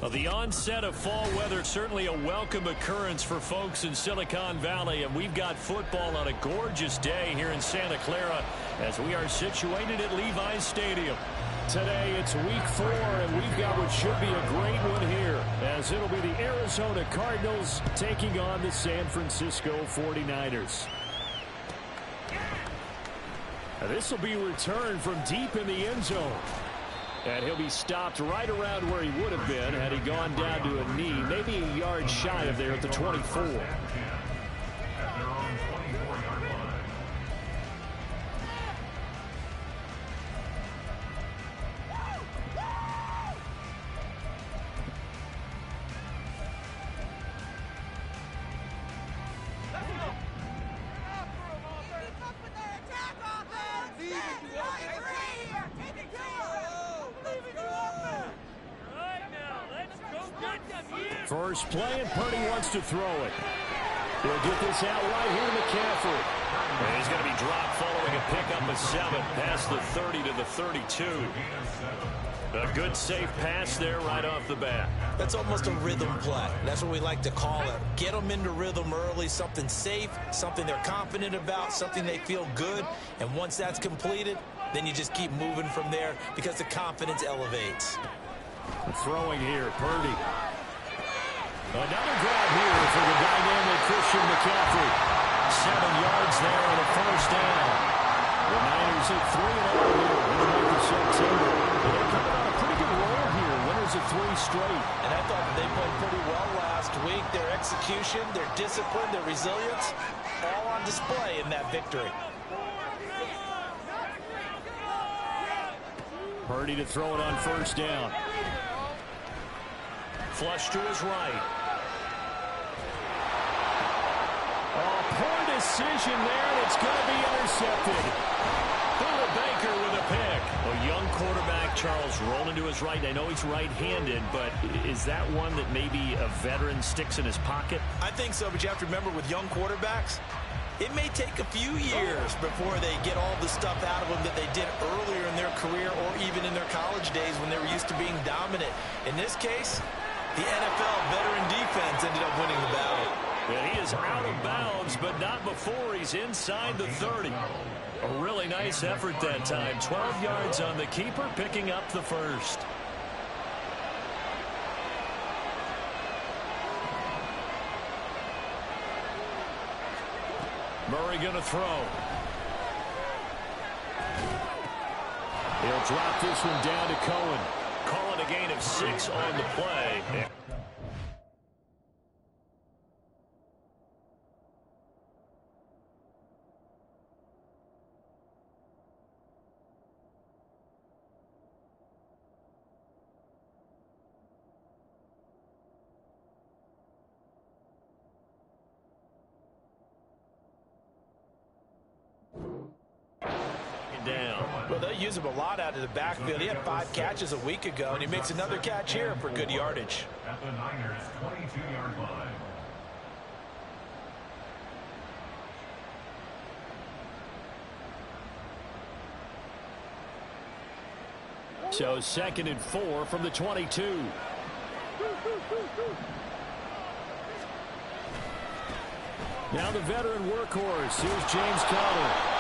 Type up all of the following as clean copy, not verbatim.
Well, the onset of fall weather, certainly a welcome occurrence for folks in Silicon Valley, and we've got football on a gorgeous day here in Santa Clara as we are situated at Levi's Stadium. Today it's week 4, and we've got what should be a great one here, as it'll be the Arizona Cardinals taking on the San Francisco 49ers. Now, this will be returned from deep in the end zone. And he'll be stopped right around where he would have been had he gone down to a knee, maybe a yard shy of there at the 24. First play, and Purdy wants to throw it. He'll get this out right here to McCaffrey. And he's going to be dropped following a pickup of 7 past the 30 to the 32. A good safe pass there right off the bat. That's almost a rhythm play. That's what we like to call it. Get them into rhythm early, something safe, something they're confident about, something they feel good. And once that's completed, then you just keep moving from there because the confidence elevates. Throwing here, Purdy. Another grab here for the dynamic Christian McCaffrey. 7 yards there and a first down. The Niners at 3-0 here in the month of September. They're coming on a pretty good roll here. Winners of 3 straight. And I thought that they played pretty well last week. Their execution, their discipline, their resilience, all on display in that victory. Purdy to throw it on first down. Flush to his right. Poor decision there, and it's going to be intercepted. Phillip Baker with a pick. A young quarterback, Charles, rolling to his right. I know he's right-handed, but is that one that maybe a veteran sticks in his pocket? I think so, but you have to remember with young quarterbacks, it may take a few years before they get all the stuff out of them that they did earlier in their career or even in their college days when they were used to being dominant. In this case, the NFL veteran defense ended up winning the battle. And he is out of bounds, but not before he's inside the 30. A really nice effort that time. 12 yards on the keeper, picking up the first. Murray going to throw. He'll drop this one down to Cohen. Calling a gain of 6 on the play. Well, they'll use him a lot out of the backfield. He had 5 catches a week ago, and he makes another catch here for good yardage. At the Niners' 22-yard line. So 2nd and 4 from the 22. Now the veteran workhorse. Here's James Conner.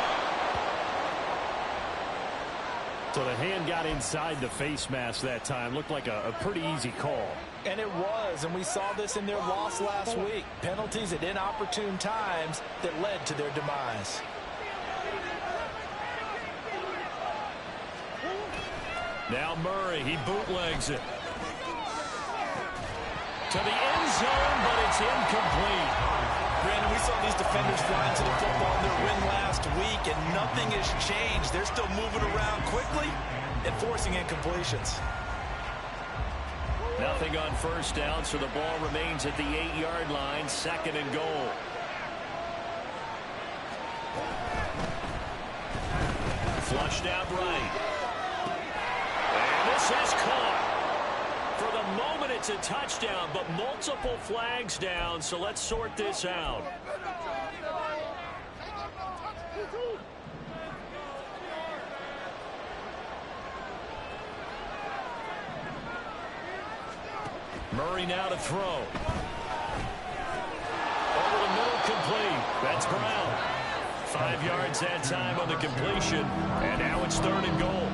So the hand got inside the face mask that time. Looked like a pretty easy call. And it was, and we saw this in their loss last week. Penalties at inopportune times that led to their demise. Now Murray, he bootlegs it. To the end zone, but it's incomplete. Brandon, we saw these defenders fly into the football in their win last week, and nothing has changed. They're still moving around quickly and forcing incompletions. Nothing on first down, so the ball remains at the 8-yard line, 2nd and goal. Flushed out right. And this is caught. For the moment, it's a touchdown, but multiple flags down, so let's sort this out. Murray now to throw. Over the middle, complete. That's Brown. 5 yards that time on the completion. And now it's 3rd and goal.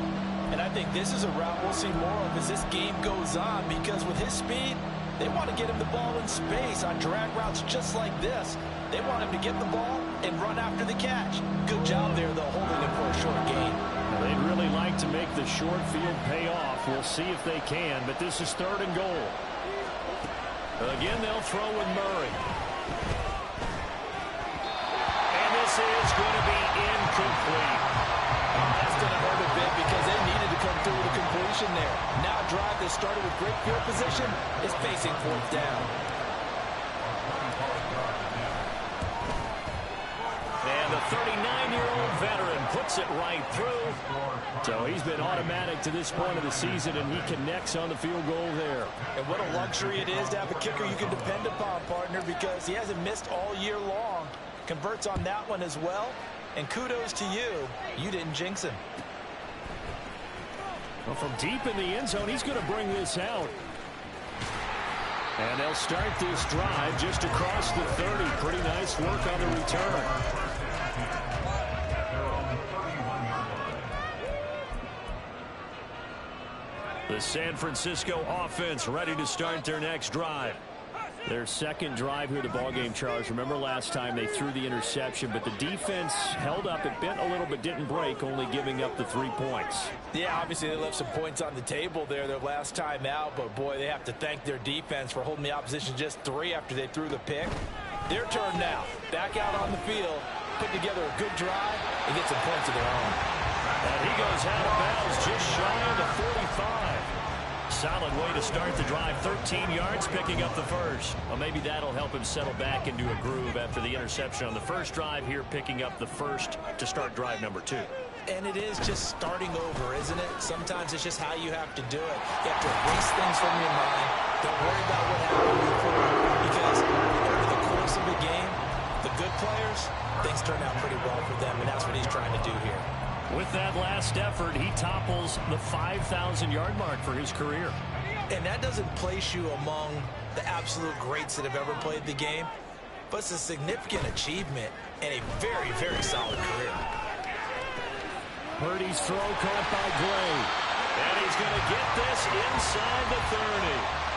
And I think this is a route we'll see more of as this game goes on, because with his speed, they want to get him the ball in space on drag routes just like this. They want him to get the ball and run after the catch. Good job there, though, holding him for a short gain. Well, they'd really like to make the short field pay off. We'll see if they can, but this is 3rd and goal. Again, they'll throw with Murray. And this is going to be incomplete. That's going to hurt a bit because they needed to come through with a completion there. Now a drive that started with great field position is facing 4th down. And the 39-year-old veteran puts it right through. So he's been automatic to this point of the season, and he connects on the field goal there. And what a luxury it is to have a kicker you can depend upon, partner, because he hasn't missed all year long. Converts on that one as well. And kudos to you. You didn't jinx him. Well, from deep in the end zone, he's going to bring this out. And they'll start this drive just across the 30. Pretty nice work on the return. The San Francisco offense ready to start their next drive. Their second drive here, the ballgame, Charles. Remember last time they threw the interception, but the defense held up. It bent a little but didn't break, only giving up the 3 points. Yeah, obviously they left some points on the table there their last time out, but boy, they have to thank their defense for holding the opposition just 3 after they threw the pick. Their turn now. Back out on the field, put together a good drive, and get some points of their own. And he goes out of bounds just shy of the 45. Solid way to start the drive. 13 yards, picking up the first. Well, maybe that'll help him settle back into a groove after the interception on the first drive here, picking up the first to start drive number 2. And it is just starting over, isn't it? Sometimes it's just how you have to do it. You have to erase things from your mind. Don't worry about what happened before, because over the course of the game, the good players, things turn out pretty well for them, and that's what he's trying to do here. With that last effort, he topples the 5,000-yard mark for his career. And that doesn't place you among the absolute greats that have ever played the game, but it's a significant achievement and a very, very solid career. Purdy's throw caught by Gray. And he's going to get this inside the 30.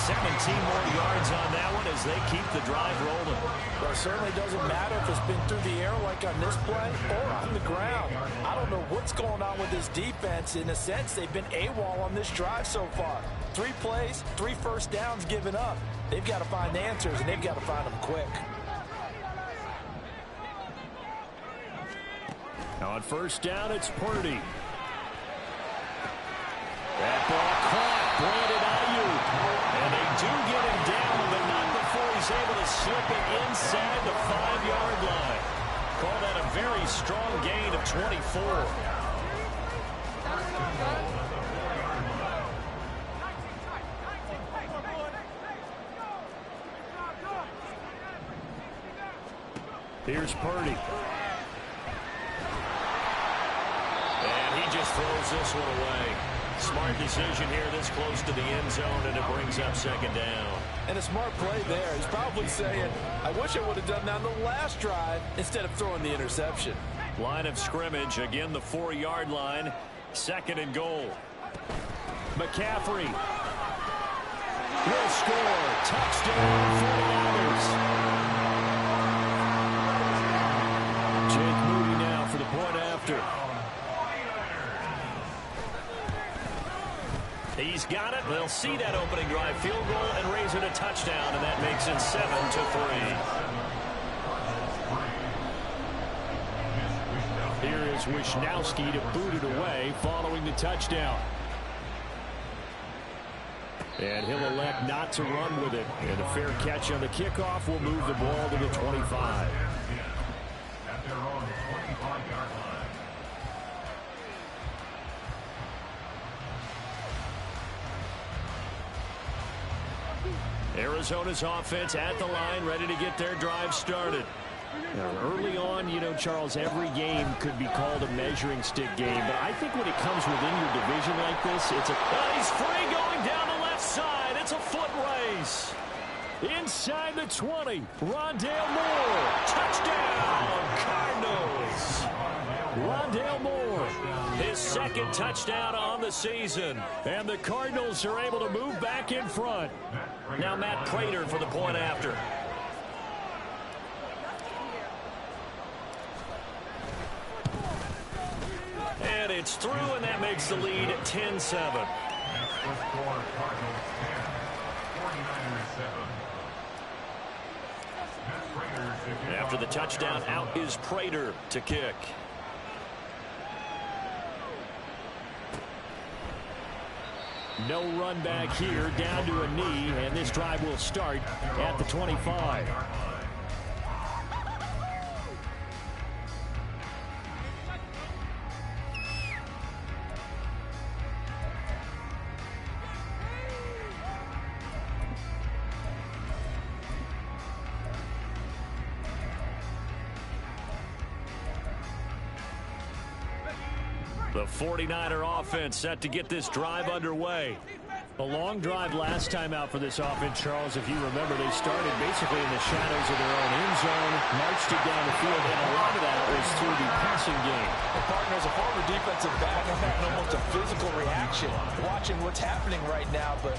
17 more yards on that one as they keep the drive rolling. Well, it certainly doesn't matter if it's been through the air like on this play or on the ground. I don't know what's going on with this defense. In a sense, they've been AWOL on this drive so far. 3 plays, 3 first downs given up. They've got to find answers, and they've got to find them quick. Now on first down, it's Purdy. That ball caught. Brandon Ayuk. And they do get him down, but not before he's able to slip it inside the 5-yard line. Call that a very strong gain of 24. Here's Purdy. And he just throws this one away. Smart decision here this close to the end zone, and it brings up second down. And a smart play there. He's probably saying, I wish I would have done that on the last drive instead of throwing the interception. Line of scrimmage, again the 4-yard line. 2nd and goal. McCaffrey will score. Touchdown, 49ers. Jake Moody now for the point after. He's got it. They'll see that opening drive field goal and raise it a touchdown, and that makes it 7-3. Here is Wisnowski to boot it away following the touchdown. And he'll elect not to run with it. And a fair catch on the kickoff will move the ball to the 25. At their own 25-yard line. Arizona's offense at the line, ready to get their drive started. Now, early on, you know, Charles, every game could be called a measuring stick game, but I think when it comes within your division like this, it's a... he's free going down the left side. It's a foot race. Cardinals. Inside the 20, Rondale Moore. Touchdown, Cardinals. Rondale Moore, his second touchdown on the season. And the Cardinals are able to move back in front. Now Matt Prater for the point after. And it's through, and that makes the lead 10-7. After the touchdown, out is Prater to kick. No run back here, down to a knee, and this drive will start at the 25. The 49er offense set to get this drive underway. A long drive last time out for this offense, Charles. If you remember, they started basically in the shadows of their own end zone, marched it down the field, and a lot of that was through the passing game. The partner, as a former defensive back, I'm having almost a physical reaction watching what's happening right now, but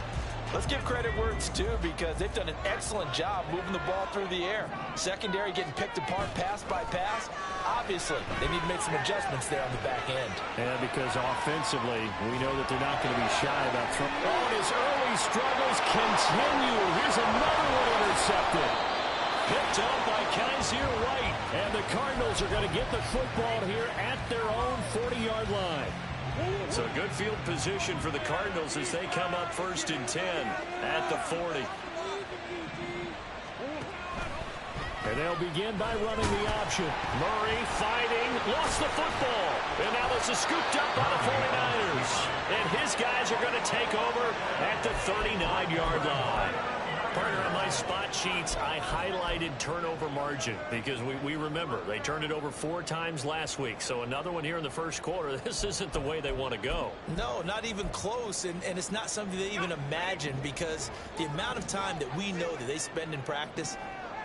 let's give credit where it's due because they've done an excellent job moving the ball through the air. Secondary getting picked apart pass by pass. Obviously, they need to make some adjustments there on the back end. And because offensively, we know that they're not going to be shy about throwing. Oh, and his early struggles continue. Here's another one intercepted. Picked up by Kaiser White. And the Cardinals are going to get the football here at their own 40-yard line. So good field position for the Cardinals as they come up 1st and 10 at the 40. And they'll begin by running the option. Murray fighting, lost the football. And now this is scooped up by the 49ers. And his guys are going to take over at the 39-yard line. Partner, on my spot sheets, I highlighted turnover margin because we remember they turned it over 4 times last week. So another one here in the first quarter. This isn't the way they want to go. No, not even close. And it's not something they even imagine because the amount of time that we know that they spend in practice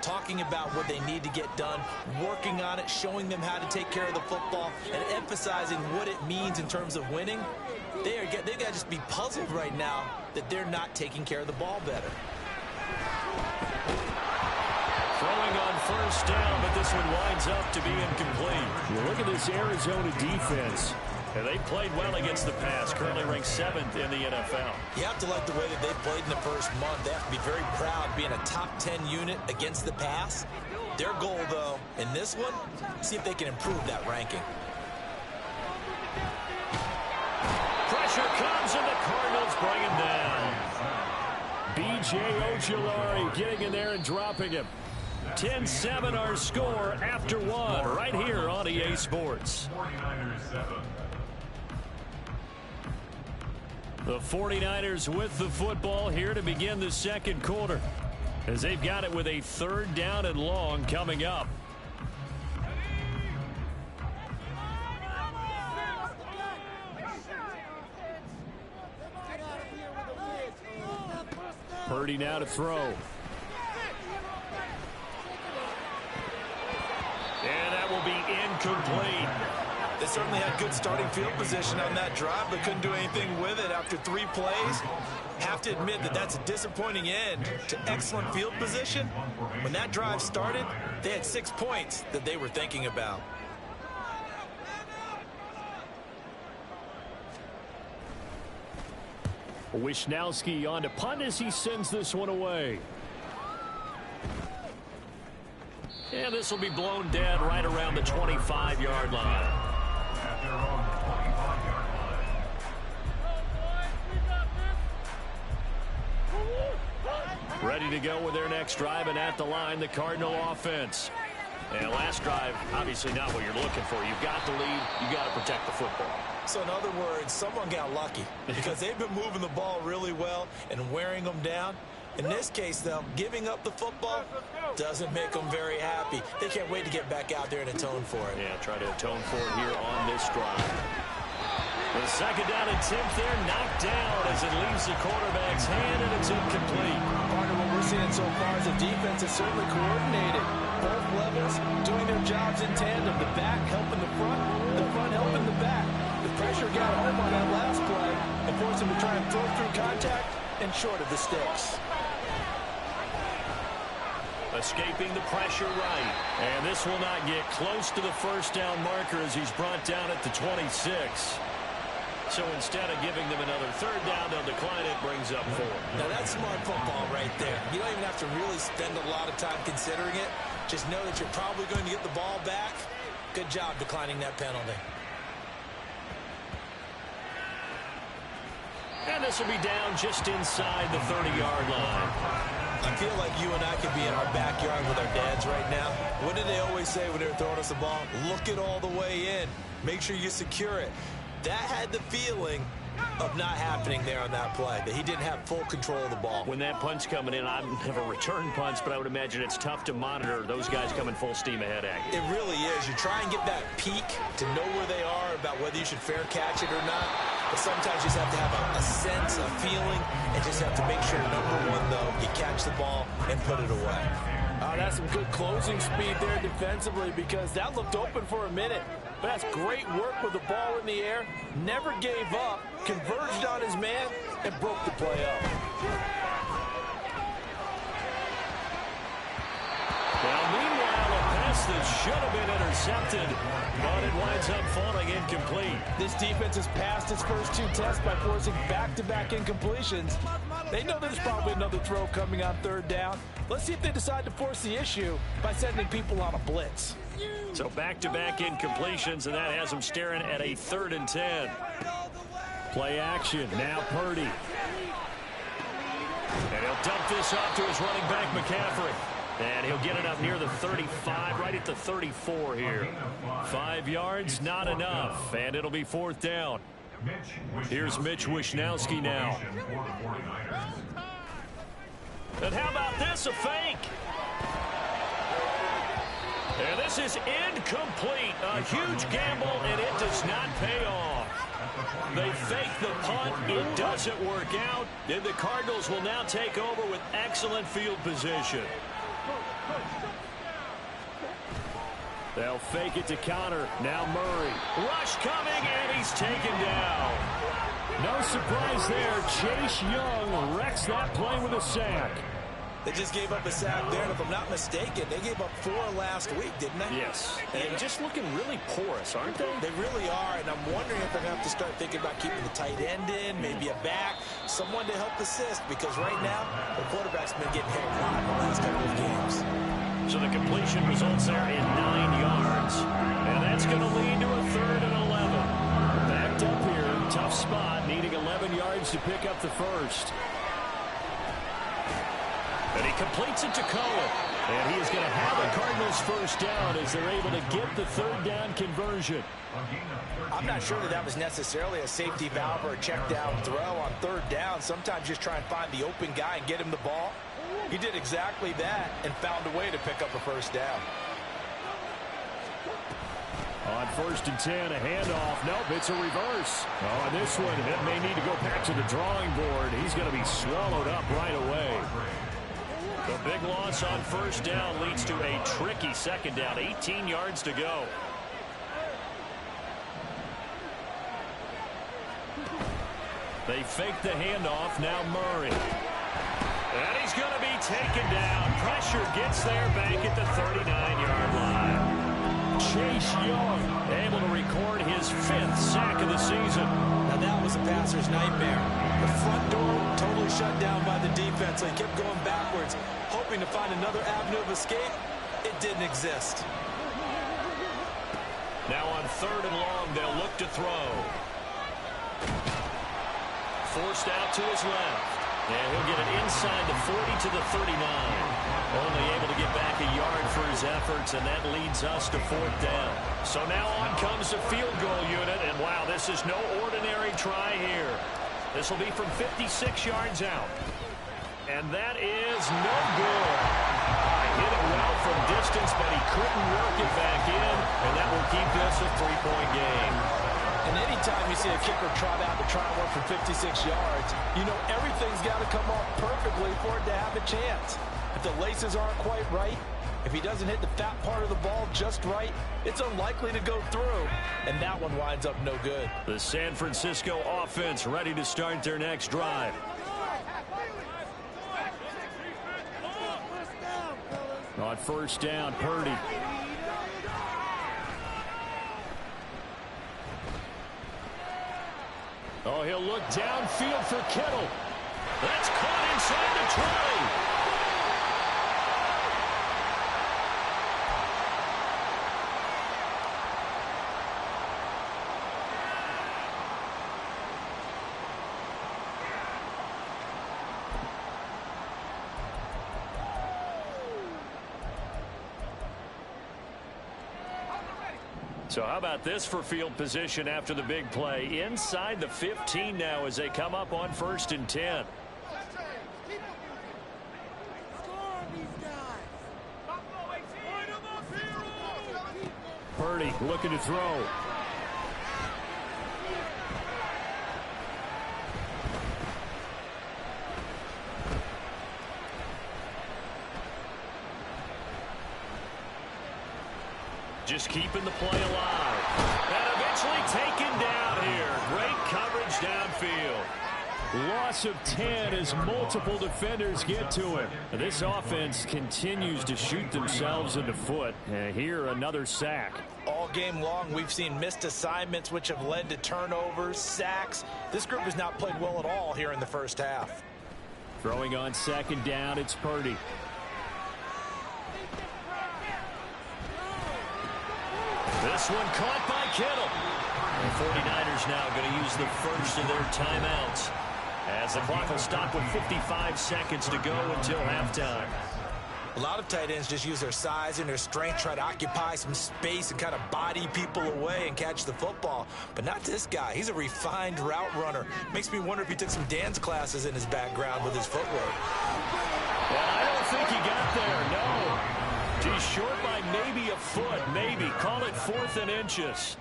talking about what they need to get done, working on it, showing them how to take care of the football, and emphasizing what it means in terms of winning. They got to just be puzzled right now that they're not taking care of the ball better. Throwing on 1st down, but this one winds up to be incomplete. You look at this Arizona defense. And they played well against the pass, currently ranked 7th in the NFL. You have to like the way that they played in the first month. They have to be very proud being a top 10 unit against the pass. Their goal, though, in this one, see if they can improve that ranking. Pressure comes, and the Cardinals bring him down. B.J. Ojulari getting in there and dropping him. 10-7 our score after 1 right here on EA Sports. 49ers 7. The 49ers with the football here to begin the second quarter as they've got it with a 3rd down and long coming up. Purdy now to throw. And that will be incomplete. They certainly had good starting field position on that drive, but couldn't do anything with it after 3 plays. Have to admit that that's a disappointing end to excellent field position. When that drive started, they had 6 points that they were thinking about. Wisnowski on to punt as he sends this one away. And this will be blown dead right around the 25-yard line. At their own 25-yard line. Ready to go with their next drive, and at the line, the Cardinal offense. And last drive, obviously not what you're looking for. You've got the lead. You've got to protect the football. So in other words, someone got lucky because they've been moving the ball really well and wearing them down. In this case, though, giving up the football doesn't make them very happy. They can't wait to get back out there and atone for it. Yeah, try to atone for it here on this drive. The second down attempt there knocked down as it leaves the quarterback's hand, and it's incomplete. Part of what we're seeing so far is the defense is certainly coordinated. Both levels doing their jobs in tandem. The back helping the front helping the back. The pressure got home on that last play and forced him to try and throw through contact and short of the sticks. Escaping the pressure right. And this will not get close to the first down marker as he's brought down at the 26. So instead of giving them another third down, they'll decline it, brings up 4. Now that's smart football right there. You don't even have to really spend a lot of time considering it. Just know that you're probably going to get the ball back. Good job declining that penalty. And this will be down just inside the 30-yard line. I feel like you and I could be in our backyard with our dads right now. What did they always say when they were throwing us the ball? Look it all the way in. Make sure you secure it. That had the feeling of not happening there on that play, that he didn't have full control of the ball. When that punt's coming in, I've never returned punts, but I would imagine it's tough to monitor those guys coming full steam ahead at you. It really is. You try and get that peek to know where they are, about whether you should fair catch it or not. But sometimes you just have to have a sense, a feeling, and just have to make sure, number one, though, you catch the ball and put it away. Oh, that's some good closing speed there defensively, because that looked open for a minute. But that's great work with the ball in the air. Never gave up, converged on his man, and broke the play up. Now, meanwhile, a pass that should have been intercepted, but it winds up falling incomplete. This defense has passed its first 2 tests by forcing back-to-back incompletions. They know there's probably another throw coming on third down. Let's see if they decide to force the issue by sending people on a blitz. So back-to-back incompletions, and that has them staring at a 3rd and 10. Play action. Now Purdy. And he'll dump this off to his running back, McCaffrey. And he'll get it up near the 35, right at the 34 here. 5 yards, not enough. And it'll be 4th down. Here's Mitch Wishnowsky now. And how about this, a fake? And this is incomplete. A huge gamble, and it does not pay off. They fake the punt. It doesn't work out. And the Cardinals will now take over with excellent field position. They'll fake it to counter. Now Murray. Rush coming, and he's taken down. No surprise there. Chase Young wrecks that play with a sack. They just gave up a sack there, and if I'm not mistaken, they gave up 4 last week, didn't they? Yes. And just looking really porous, aren't they? They really are, and I'm wondering if they're going to have to start thinking about keeping the tight end in, maybe a back, someone to help assist, because right now, the quarterback's been getting hit a lot in the last couple of games. So the completion results there in 9 yards, and that's going to lead to a 3rd and 11. Backed up here, tough spot, needing 11 yards to pick up the first. And he completes it to Cohen. And he is going to have the Cardinals first down as they're able to get the 3rd down conversion. I'm not sure that was necessarily a safety valve or a check down throw on 3rd down. Sometimes just try and find the open guy and get him the ball. He did exactly that and found a way to pick up a first down. On 1st and 10, a handoff. Nope, it's a reverse. Oh, and this one, it may need to go back to the drawing board. He's going to be swallowed up right away. The big loss on 1st down leads to a tricky 2nd down. 18 yards to go. They fake the handoff. Now Murray. And he's going to be taken down. Pressure gets there back at the 39-yard line. Chase Young able to record his 5th sack of the season. Now that was a passer's nightmare. The front door totally shut down by the defense. So he kept going backwards, hoping to find another avenue of escape. It didn't exist. Now on 3rd and long, they'll look to throw. Forced out to his left. And he'll get it inside the 40 to the 39. Only able to get back a yard for his efforts, and that leads us to 4th down. So now on comes the field goal unit, and wow, this is no ordinary try here. This will be from 56 yards out. And that is no good. Hit it well from distance, but he couldn't work it back in, and that will keep this a 3-point game. And any Anytime you see a kicker trot out to try and work for 56 yards, you know everything's got to come off perfectly for it to have a chance. If the laces aren't quite right, if he doesn't hit the fat part of the ball just right, it's unlikely to go through, and that one winds up no good. The San Francisco offense ready to start their next drive. On first down, Purdy. Oh, he'll look downfield for Kittle. That's caught inside the 20. So how about this for field position after the big play? Inside the 15 now as they come up on 1st and 10. Purdy looking to throw. Just keeping the play alive. And eventually taken down here. Great coverage downfield. Loss of 10 as multiple defenders get to him. This offense continues to shoot themselves in the foot. Here, another sack. All game long, we've seen missed assignments which have led to turnovers, sacks. This group has not played well at all here in the first half. Throwing on 2nd down, it's Purdy. This one caught by Kittle. The 49ers now going to use the first of their timeouts as the clock will stop with 55 seconds to go until halftime. A lot of tight ends just use their size and their strength, try to occupy some space and kind of body people away and catch the football. But not this guy. He's a refined route runner. Makes me wonder if he took some dance classes in his background with his footwork. Well, I don't think he got there, no. He's short by maybe a foot, maybe. Call it 4th and inches.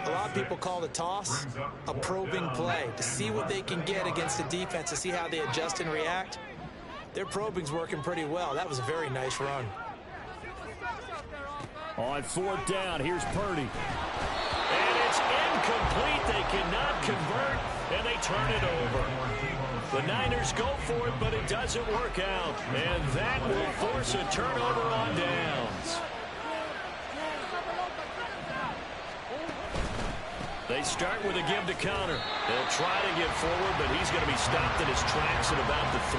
A lot of people call the toss a probing play to see what they can get against the defense, to see how they adjust and react. Their probing's working pretty well. That was a very nice run. On 4th down, here's Purdy. And it's incomplete. They cannot convert, and they turn it over. The Niners go for it, but it doesn't work out. And that will force a turnover on downs. They start with a give to counter. They'll try to get forward, but he's going to be stopped in his tracks at about the 3.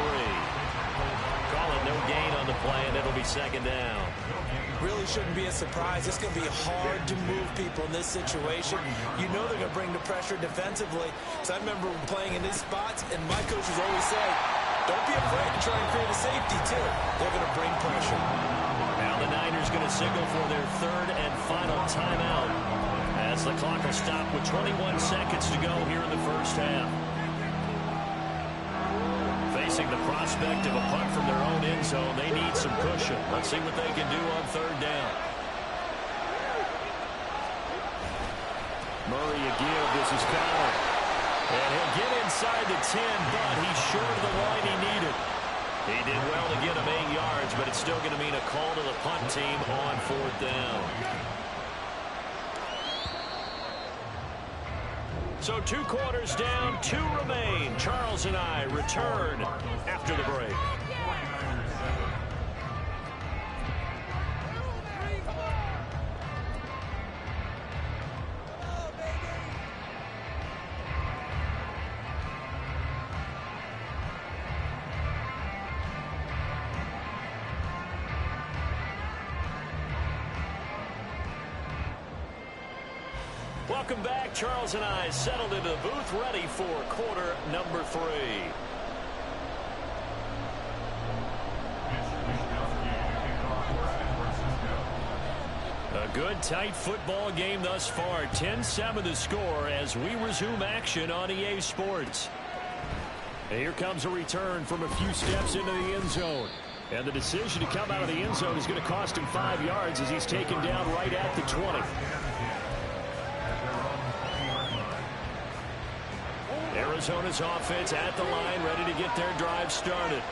Call it no gain on the play, and it'll be 2nd down. Really shouldn't be a surprise. It's going to be hard to move people in this situation. You know they're going to bring the pressure defensively. So I remember playing in these spots, and my coaches always say, don't be afraid to try and create a safety, too. They're going to bring pressure. Now the Niners going to signal for their 3rd and final timeout as the clock will stop with 21 seconds to go here in the first half. Facing the prospect of a punt from their own end zone, they need some cushion. Let's see what they can do on 3rd down. Murray a give. This is Connor. And he'll get inside the 10, but he's short of the line he needed. He did well to get him 8 yards, but it's still going to mean a call to the punt team on 4th down. So 2 quarters down, 2 remain. Charles and I return after the break. Welcome back. Charles and I settled into the booth, ready for quarter number 3. A good, tight football game thus far. 10-7 the score as we resume action on EA Sports. And here comes a return from a few steps into the end zone. And the decision to come out of the end zone is going to cost him 5 yards as he's taken down right at the 20. Arizona's offense at the line, ready to get their drive started.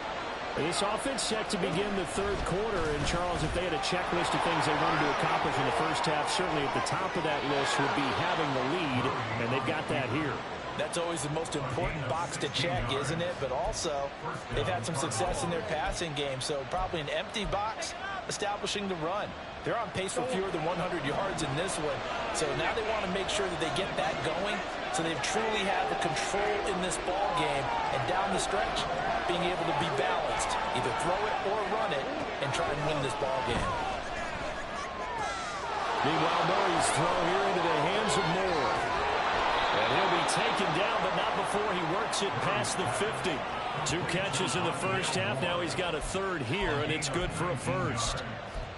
This offense set to begin the third quarter. And, Charles, if they had a checklist of things they wanted to accomplish in the first half, certainly at the top of that list would be having the lead, and they've got that here. That's always the most important box to check, isn't it? But also, they've had some success in their passing game, so probably an empty box establishing the run. They're on pace for fewer than 100 yards in this one, so now they want to make sure that they get that going, so they truly have the control in this ball game, and down the stretch, being able to be balanced, either throw it or run it, and try and win this ball game. Meanwhile, Murray's throw here into the hands of Moore. And he'll be taken down, but not before he works it past the 50. 2 catches in the first half. Now he's got a third here, and it's good for a first.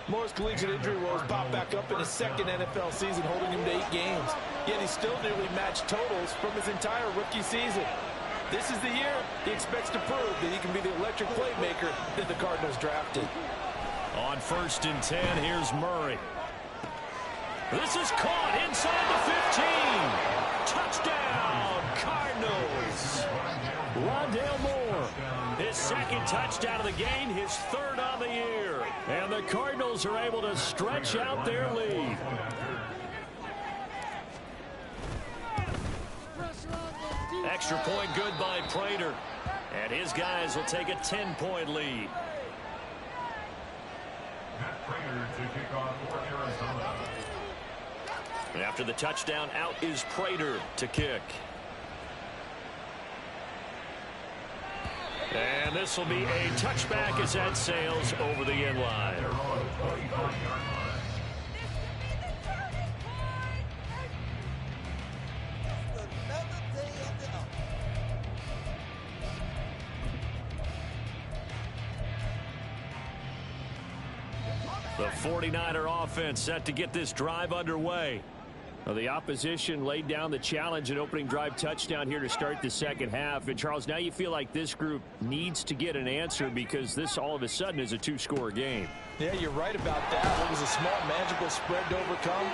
Moore's collegiate injury woes pop back up in his second NFL season, holding him to 8 games. Yet he still nearly matched totals from his entire rookie season. This is the year he expects to prove that he can be the electric playmaker that the Cardinals drafted. On 1st and 10, here's Murray. This is caught inside the 15. Touchdown, Cardinals. Rondale Moore, his second touchdown of the game, his third on the year. And the Cardinals are able to stretch out their lead. Extra point good by Prater. And his guys will take a 10-point lead. Matt Prater to kick off for Arizona. After the touchdown, out is Prater to kick. And this will be a touchback as that sails over the end line. The 49er offense set to get this drive underway. Well, the opposition laid down the challenge and opening drive touchdown here to start the second half. And, Charles, now you feel like this group needs to get an answer because this all of a sudden is a 2-score game. Yeah, you're right about that. It was a small, manageable spread to overcome.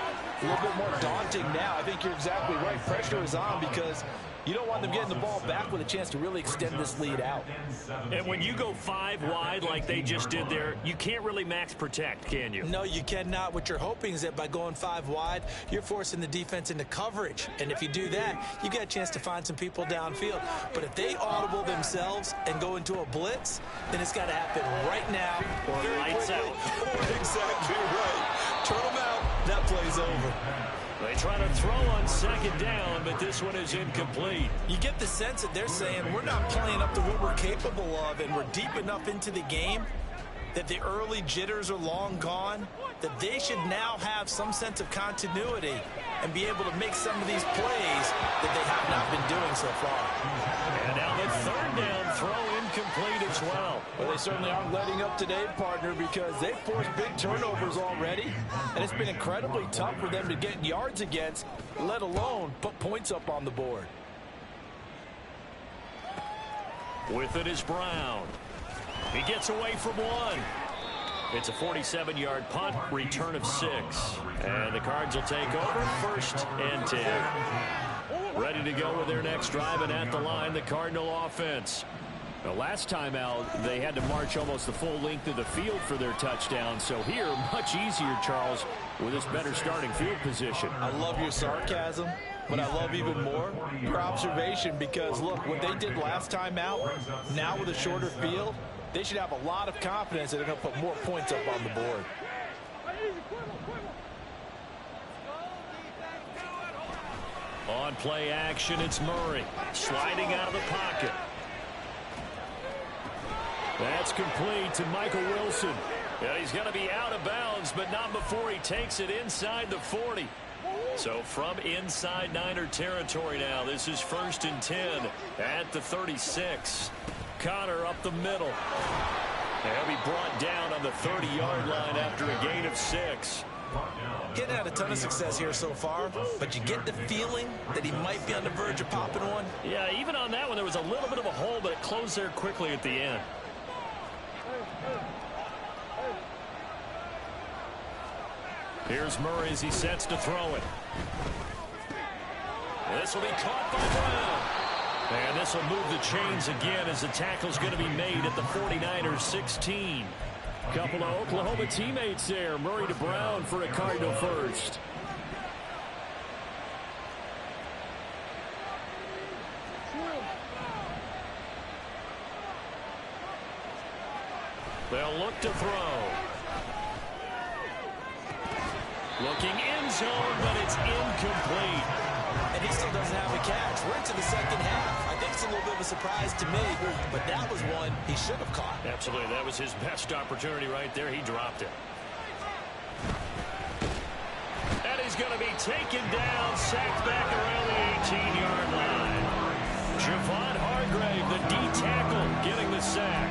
A little bit more daunting now. I think you're exactly right. Pressure is on because you don't want them getting the ball back with a chance to really extend this lead out. And when you go 5 wide like they just did there, you can't really max protect, can you? No, you cannot. What you're hoping is that by going 5 wide, you're forcing the defense into coverage. And if you do that, you get a chance to find some people downfield. But if they audible themselves and go into a blitz, then it's got to happen right now. Or lights out. Exactly right. Turn them out. That play's over. They try to throw on second down, but this one is incomplete. You get the sense that they're saying we're not playing up to what we're capable of, and we're deep enough into the game that the early jitters are long gone, that they should now have some sense of continuity and be able to make some of these plays that they have not been doing so far. And now the third down throw incomplete as well. Well, they certainly aren't letting up today, partner, because they've forced big turnovers already, and it's been incredibly tough for them to get yards against, let alone put points up on the board. With it is Brown. He gets away from one. It's a 47-yard punt, return of 6. And the Cards will take over 1st and 10. Ready to go with their next drive, and at the line, the Cardinal offense. The last time out, they had to march almost the full length of the field for their touchdown. So here, much easier, Charles, with this better starting field position. I love your sarcasm, but I love even more your observation because, look, what they did last time out, now with a shorter field, they should have a lot of confidence that they're going to put more points up on the board. On play action, it's Murray sliding out of the pocket. That's complete to Michael Wilson. Yeah, he's going to be out of bounds, but not before he takes it inside the 40. So from inside Niner territory now, this is 1st and 10 at the 36. Connor up the middle. He'll be brought down on the 30-yard line after a gain of 6. Getting had a ton of success here so far, but you get the feeling that he might be on the verge of popping one. Yeah, even on that one, there was a little bit of a hole, but it closed there quickly at the end. Here's Murray as he sets to throw it. This will be caught by Brown. And this will move the chains again as the tackle's going to be made at the 49ers 16. Couple of Oklahoma teammates there. Murray to Brown for a Cardinal first. They'll look to throw. Looking end zone, but it's incomplete. And he still doesn't have a catch. We're into the second half. I think it's a little bit of a surprise to me, but that was one he should have caught. Absolutely. That was his best opportunity right there. He dropped it. And he's going to be taken down, sacked back around the 18-yard line. Javon Hargrave, the D tackle, getting the sack.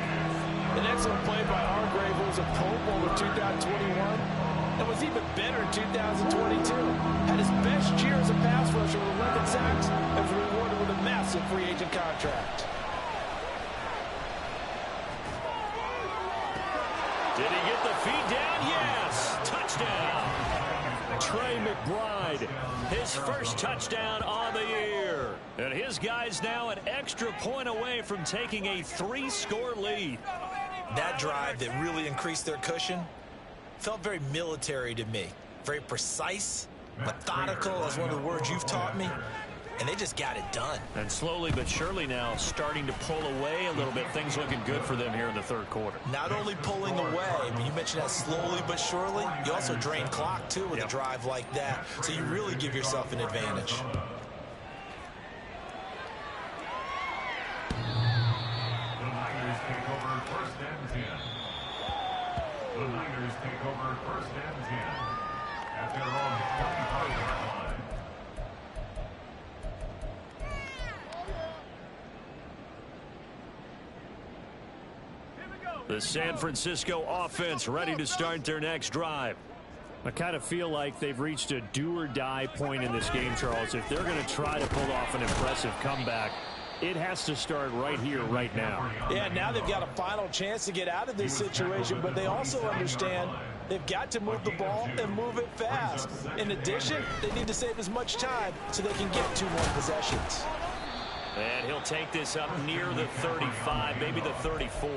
An excellent play by Hargrave, who was a Pro Bowler 2021 and was even better in 2022. Had his best year as a pass rusher with 11 sacks and was rewarded with a massive free agent contract. Did he get the feed down? Yes! Touchdown! Trey McBride, his first touchdown on the year. And his guys now an extra point away from taking a 3-score lead. That drive that really increased their cushion felt very military to me. Very precise, methodical, that's one of the words you've taught me. And they just got it done. And slowly but surely now starting to pull away a little bit. Things looking good for them here in the third quarter. Not only pulling away, but you mentioned that slowly but surely. You also drain clock, too, with a drive like that. So you really give yourself an advantage. The Niners take over first and 10. The Niners take over first and 10 at their own 25-yard line. The San Francisco offense ready to start their next drive. I kind of feel like they've reached a do-or-die point in this game, Charles. If they're going to try to pull off an impressive comeback, it has to start right here, right now. Yeah, now they've got a final chance to get out of this situation, but they also understand they've got to move the ball and move it fast. In addition, they need to save as much time so they can get 2 more possessions. And he'll take this up near the 35, maybe the 34.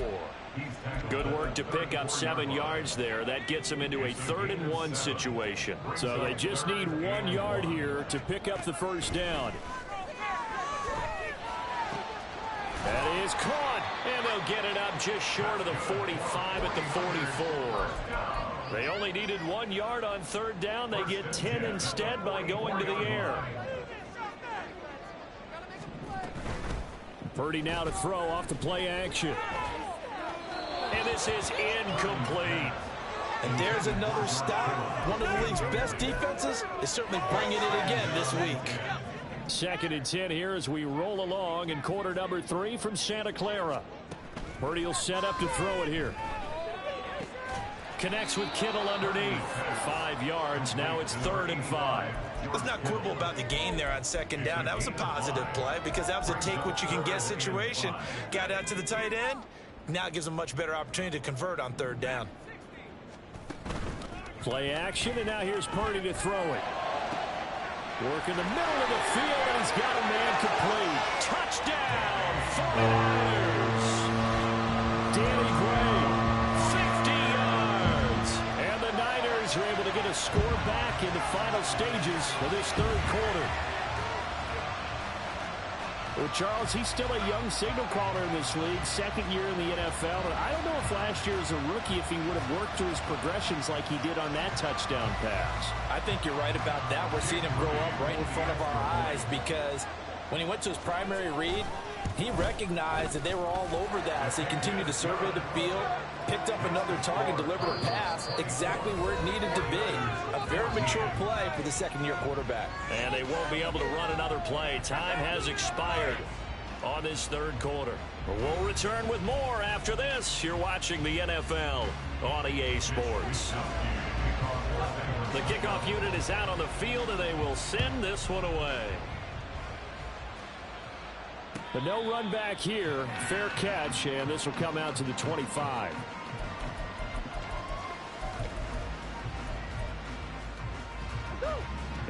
Good work to pick up 7 yards there. That gets them into a 3rd and 1 situation. So they just need 1 yard here to pick up the first down. That is caught, and they'll get it up just short of the 45 at the 44. They only needed 1 yard on 3rd down. They get 10 instead by going to the air. Purdy now to throw off the play action. And this is incomplete. And there's another stop. One of the league's best defenses is certainly bringing it again this week. 2nd and 10 here as we roll along in quarter number 3 from Santa Clara. Purdy will set up to throw it here. Connects with Kittle underneath. 5 yards. Now it's 3rd and 5. Let's not quibble about the gain there on 2nd down. That was a positive play because that was a take-what-you-can-get situation. Got out to the tight end. Now it gives them a much better opportunity to convert on 3rd down. Play action, and now here's Purdy to throw it. Work in the middle of the field, and he's got a man complete. Touchdown, 49ers. Danny Gray, 50 yards. And the Niners are able to get a score back in the final stages of this 3rd quarter. Well, Charles, he's still a young signal caller in this league, 2nd year in the NFL. And I don't know if last year as a rookie, if he would have worked through his progressions like he did on that touchdown pass. I think you're right about that. We're seeing him grow up right in front of our eyes because when he went to his primary read, he recognized that they were all over that. So he continued to survey the field, picked up another target, delivered a pass exactly where it needed to be. A very mature play for the 2nd-year quarterback. And they won't be able to run another play. Time has expired on this 3rd quarter. We'll return with more after this. You're watching the NFL on EA Sports. The kickoff unit is out on the field, and they will send this one away. But no run back here. Fair catch, and this will come out to the 25.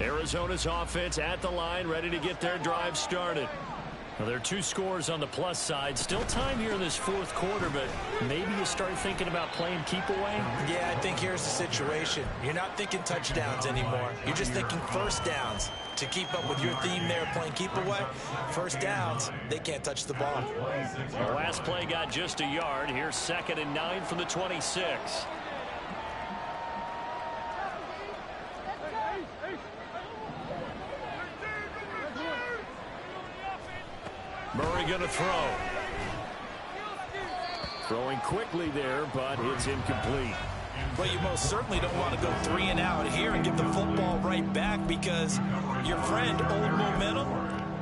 Arizona's offense at the line, ready to get their drive started. Well, there are 2 scores on the plus side. Still time here in this fourth quarter, but maybe you start thinking about playing keep away? Yeah, I think here's the situation. You're not thinking touchdowns anymore. You're just thinking first downs. To keep up with your theme there, playing keep away, first downs, they can't touch the ball. The last play got just a yard. Here's 2nd and 9 from the 26. Murray going to throw. Throwing quickly there, but it's incomplete. But you most certainly don't want to go 3 and out here and give the football right back, because your friend, Old Momentum,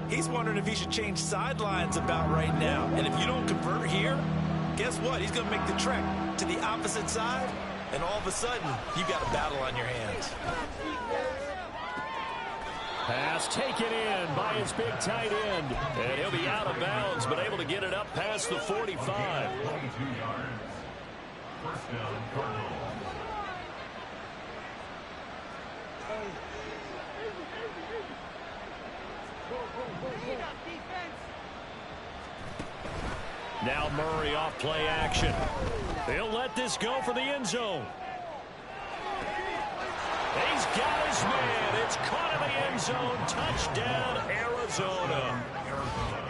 he's wondering if he should change sidelines about right now. And if you don't convert here, guess what? He's going to make the trek to the opposite side, and all of a sudden, you got a battle on your hands. Pass taken in by his big tight end. And he'll be out of bounds, but able to get it up past the 45. 22 yards. First down, Cardinals. Now Murray off play action. He'll let this go for the end zone. He's got his man. It's caught in the end zone. Touchdown, Arizona.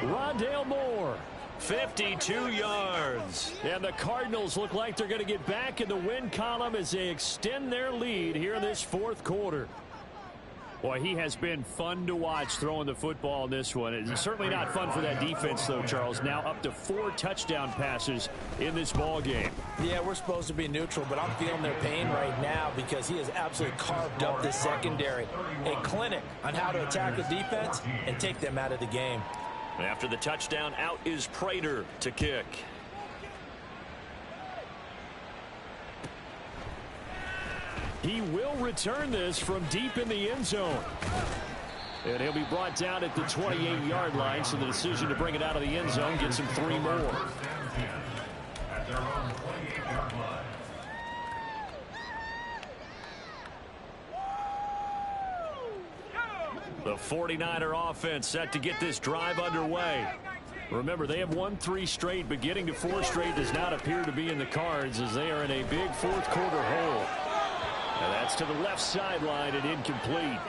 Rondale Moore, 52 yards. And the Cardinals look like they're going to get back in the win column as they extend their lead here in this fourth quarter. Boy, he has been fun to watch throwing the football in this one. It's certainly not fun for that defense, though, Charles. Now up to 4 touchdown passes in this ball game. Yeah, we're supposed to be neutral, but I'm feeling their pain right now because he has absolutely carved up this secondary. A clinic on how to attack the defense and take them out of the game. After the touchdown, out is Prater to kick. He will return this from deep in the end zone. And he'll be brought down at the 28-yard line, so the decision to bring it out of the end zone gets him 3 more. At their own 28-yard line. The 49er offense set to get this drive underway. Remember, they have won 3 straight, but getting to 4 straight does not appear to be in the cards as they are in a big fourth quarter hole. And that's to the left sideline and incomplete.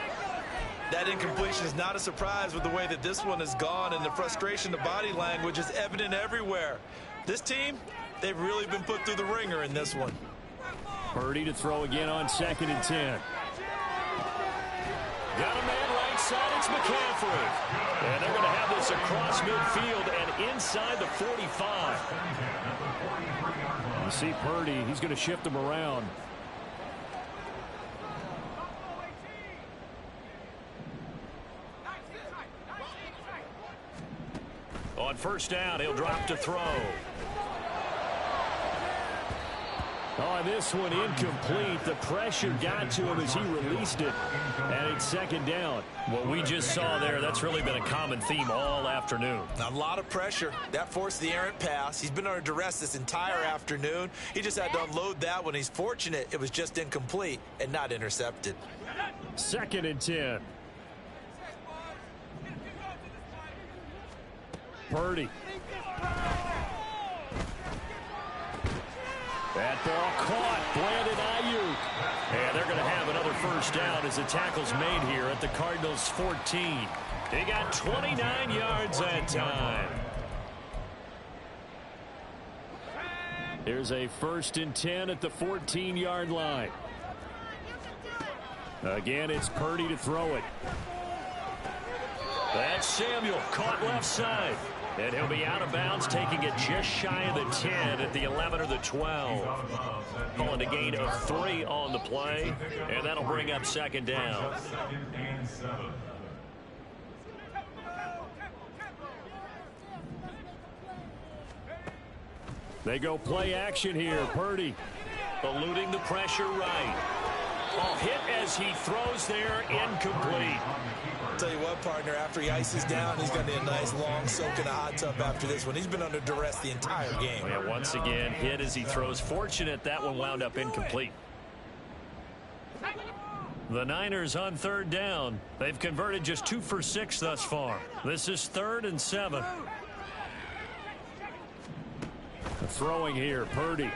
That incompletion is not a surprise with the way that this one has gone, and the frustration, the body language is evident everywhere. This team, they've really been put through the ringer in this one. Purdy to throw again on 2nd and 10. Got a man right side, it's McCaffrey. And they're going to have this across midfield and inside the 45. You see Purdy, he's going to shift them around. On first down, he'll drop to throw. On this one, incomplete. The pressure got to him as he released it, and it's 2nd down. What we just saw there, that's really been a common theme all afternoon. A lot of pressure. That forced the errant pass. He's been under duress this entire afternoon. He just had to unload that one. He's fortunate it was just incomplete and not intercepted. 2nd and 10. Purdy. That ball caught. Brandon Ayuk. And they're going to have another first down as the tackle's made here at the Cardinals' 14. They got 29 yards that time. Here's a 1st and 10 at the 14-yard line. Again, it's Purdy to throw it. That's Samuel, caught left side. And he'll be out of bounds, taking it just shy of the 10 at the 11 or the 12. Calling a gain of 3 on the play, and that'll bring up 2nd down. They go play action here. Purdy eluding the pressure right. Ball hit as he throws there, incomplete. Tell you what, partner, after he ices down, he's going to need a nice long soak in a hot tub after this one. He's been under duress the entire game. Yeah, once again, hit as he throws. Fortunate that one wound up incomplete. The Niners on third down. They've converted just 2 for 6 thus far. This is 3rd and 7. Throwing here, Purdy.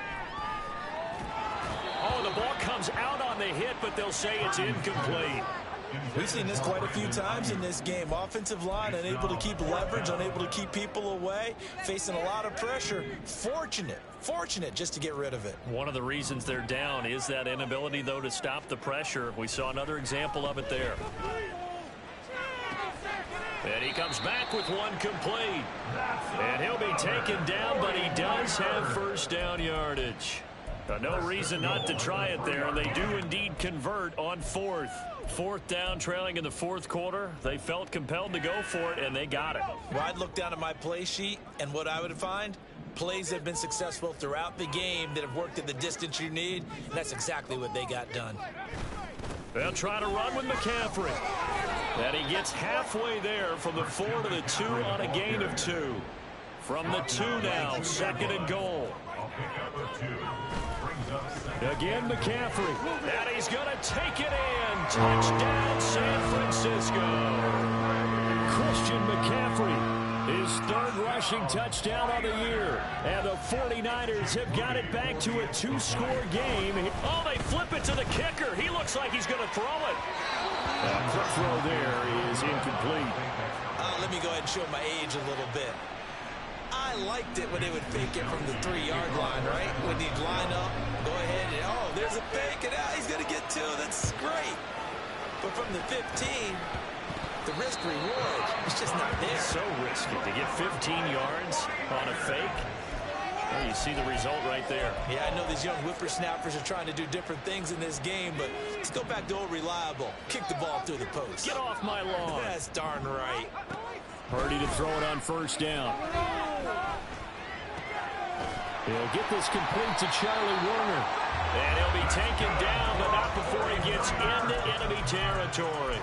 Oh, the ball comes out on the hit, but they'll say it's incomplete. We've seen this quite a few times in this game. Offensive line unable to keep leverage, unable to keep people away, facing a lot of pressure. Fortunate just to get rid of it. One of the reasons they're down is that inability, though, to stop the pressure. We saw another example of it there. And he comes back with one complete. And he'll be taken down, but he does have first down yardage. No reason not to try it there. They do indeed convert on 4th. 4th down, trailing in the 4th quarter. They felt compelled to go for it, and they got it. Well, I'd look down at my play sheet, and what I would find, plays that have been successful throughout the game that have worked at the distance you need, and that's exactly what they got done. They'll try to run with McCaffrey. And he gets halfway there from the 4 to the 2 on a gain of 2. From the 2 now, 2nd and goal. Again, McCaffrey. And he's going to take it in. Touchdown, San Francisco. Christian McCaffrey, his 3rd rushing touchdown of the year. And the 49ers have got it back to a 2-score game. Oh, they flip it to the kicker. He looks like he's going to throw it. A quick throw there is incomplete. Let me go ahead and show my age a little bit. I liked it when they would fake it from the 3-yard line, right? When they'd line up, go ahead and, oh, there's a fake, and he's going to get 2. That's great. But from the 15, the risk reward, it's just not there. So risky to get 15 yards on a fake. Well, you see the result right there. Yeah, I know these young whippersnappers are trying to do different things in this game, but let's go back to old reliable. Kick the ball through the post. Get off my lawn. That's darn right. Purdy to throw it on 1st down. He'll get this complete to Charlie Warner. And he'll be taken down, but not before he gets into enemy territory.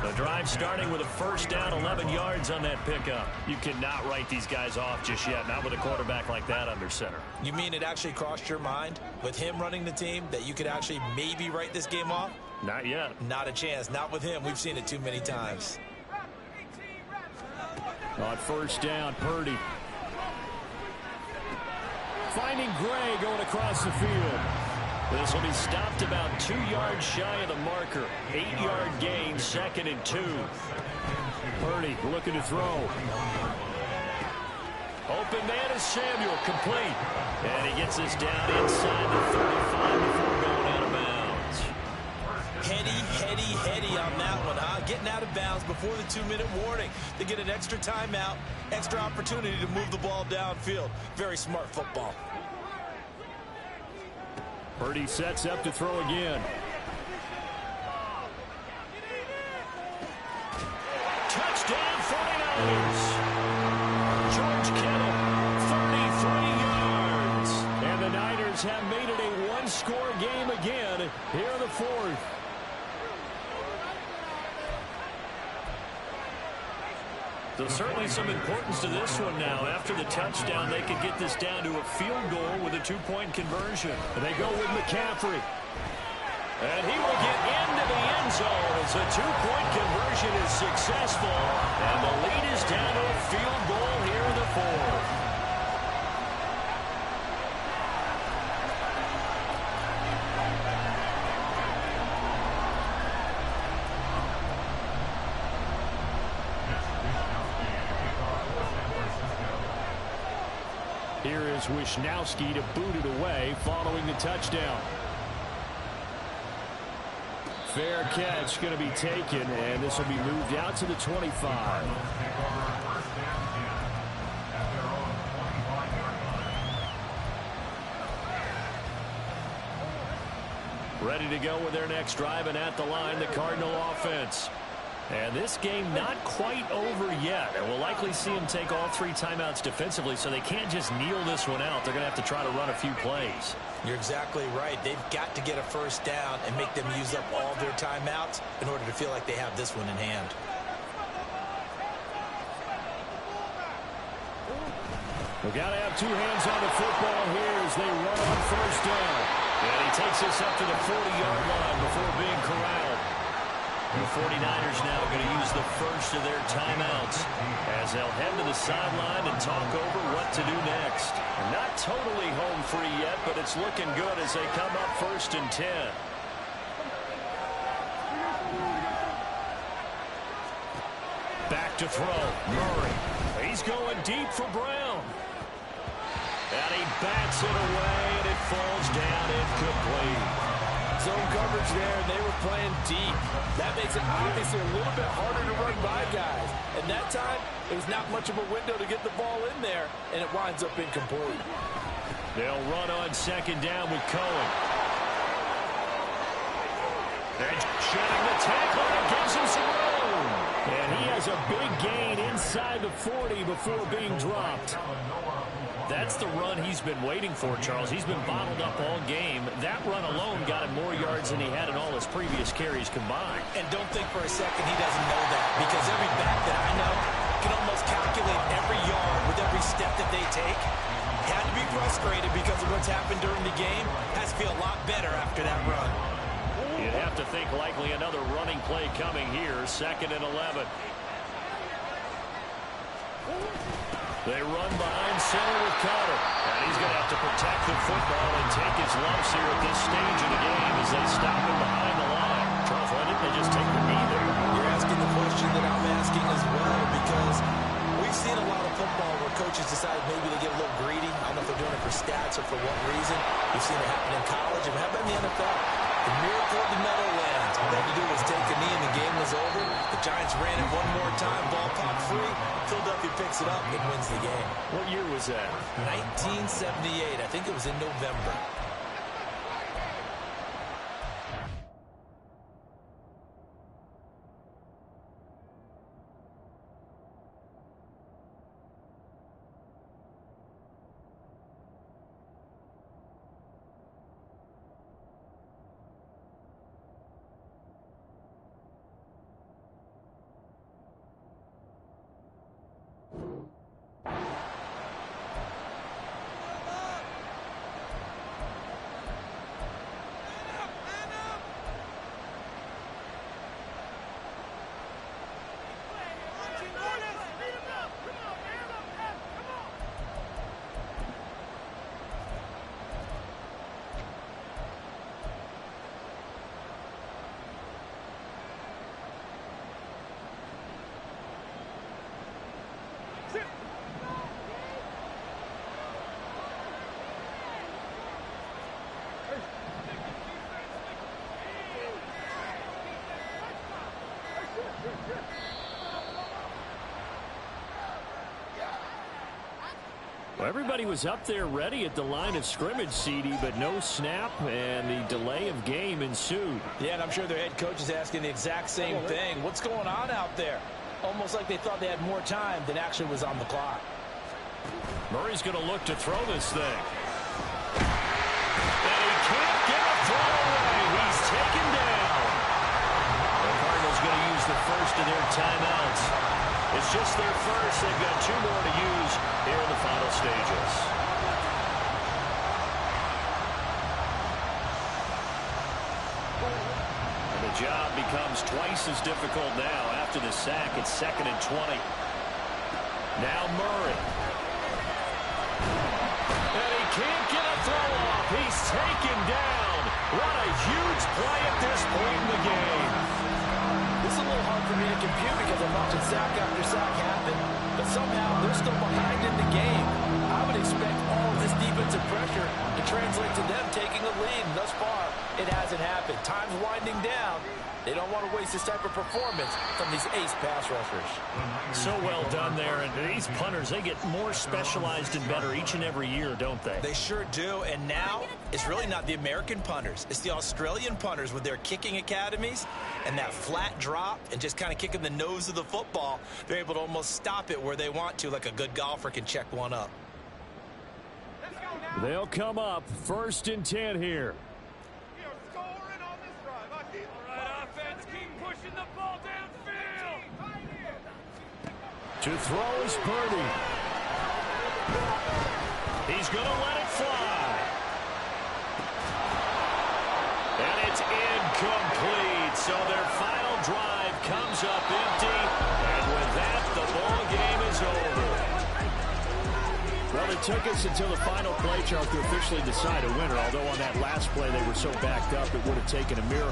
The drive starting with a 1st down, 11 yards on that pickup. You cannot write these guys off just yet, not with a quarterback like that under center. You mean it actually crossed your mind with him running the team that you could actually maybe write this game off? Not yet. Not a chance. Not with him. We've seen it too many times. On 1st down, Purdy. Finding Gray going across the field. This will be stopped about 2 yards shy of the marker. 8-yard gain, 2nd and 2. Purdy looking to throw. Open man is Samuel, complete. And he gets this down inside the 35 before going out of bounds. Heady on that one, huh? Getting out of bounds before the 2-minute warning. They get an extra timeout, extra opportunity to move the ball downfield. Very smart football. Purdy sets up to throw again. Touchdown 49ers. George Kittle, 33 yards. And the Niners have made it a 1-score game again here in the 4th. So certainly some importance to this one now. After the touchdown, they could get this down to a field goal with a 2-point conversion. And they go with McCaffrey. And he will get into the end zone as a 2-point conversion is successful. And the lead is down to a field goal here in the 4th. Here is Wisnowski to boot it away following the touchdown. Fair catch going to be taken, and this will be moved out to the 25. Ready to go with their next drive, and at the line, the Cardinal offense. And this game not quite over yet. And we'll likely see them take all 3 timeouts defensively, so they can't just kneel this one out. They're going to have to try to run a few plays. You're exactly right. They've got to get a 1st down and make them use up all their timeouts in order to feel like they have this one in hand. We've got to have 2 hands on the football here as they run on 1st down. And he takes us up to the 40-yard line before being corralled. The 49ers now going to use the first of their timeouts as they'll head to the sideline and talk over what to do next. Not totally home free yet, but it's looking good as they come up 1st and 10. Back to throw. Murray. He's going deep for Brown. And he bats it away, and it falls down incomplete. Zone coverage there, and they were playing deep. That makes it obviously a little bit harder to run by guys. And that time, it was not much of a window to get the ball in there, and it winds up incomplete. They'll run on 2nd down with Cohen. And shedding the tackle, and it gives him some room. And he has a big gain inside the 40 before being dropped. That's the run he's been waiting for, Charles. He's been bottled up all game. That run alone got him more yards than he had in all his previous carries combined. And don't think for a second he doesn't know that, because every back that I know can almost calculate every yard with every step that they take. Had to be frustrated because of what's happened during the game. Has to feel a lot better after that run. You'd have to think likely another running play coming here, 2nd and 11. They run behind center with Carter. And he's going to have to protect the football and take his lumps here at this stage of the game as they stop him behind the line. Charles, why didn't they just take the knee there? You're asking the question that I'm asking as well, because we've seen a lot of football where coaches decide maybe they get a little greedy. I don't know if they're doing it for stats or for what reason. We've seen it happen in college. And how about in the NFL? The miracle of the Meadowlands. All they had to do was take a knee and the game was over. The Giants ran it one more time. Ball popped free. Philadelphia picks it up and wins the game. What year was that? 1978. I think it was in November. Well, everybody was up there ready at the line of scrimmage, CD, but no snap, and the delay of game ensued. Yeah, and I'm sure their head coach is asking the exact same thing. What's going on out there? Almost like they thought they had more time than actually was on the clock. Murray's going to look to throw this thing. And he can't get a throw away. He's taken down. The Cardinals going to use the first of their timeouts. It's just their first. They've got 2 more to use here in the final stages. And the job becomes twice as difficult now after the sack. It's 2nd and 20. Now Murray. And he can't get a throw off. He's taken down. What a huge play at this point in the game. This is a little hard for me to compute because I'm watching sack after sack happen, but somehow they're still behind in the game. I would expect all of this defensive pressure to translate to them taking a lead. Thus far, it hasn't happened. Time's winding down. They don't want to waste this type of performance from these ace pass rushers. So well done there. And these punters, they get more specialized and better each and every year, don't they? They sure do. And now it's really not the American punters. It's the Australian punters with their kicking academies and that flat drop and just kind of kicking the nose of the football. They're able to almost stop it where they want to, like a good golfer can check one up. They'll come up 1st and 10 here. To throw is Purdy. He's going to let it fly. And it's incomplete. right, so their final drive comes up empty, and with that, the ball game is over. Well, it took us until the final play, Charles, to officially decide a winner, although on that last play they were so backed up it would have taken a miracle.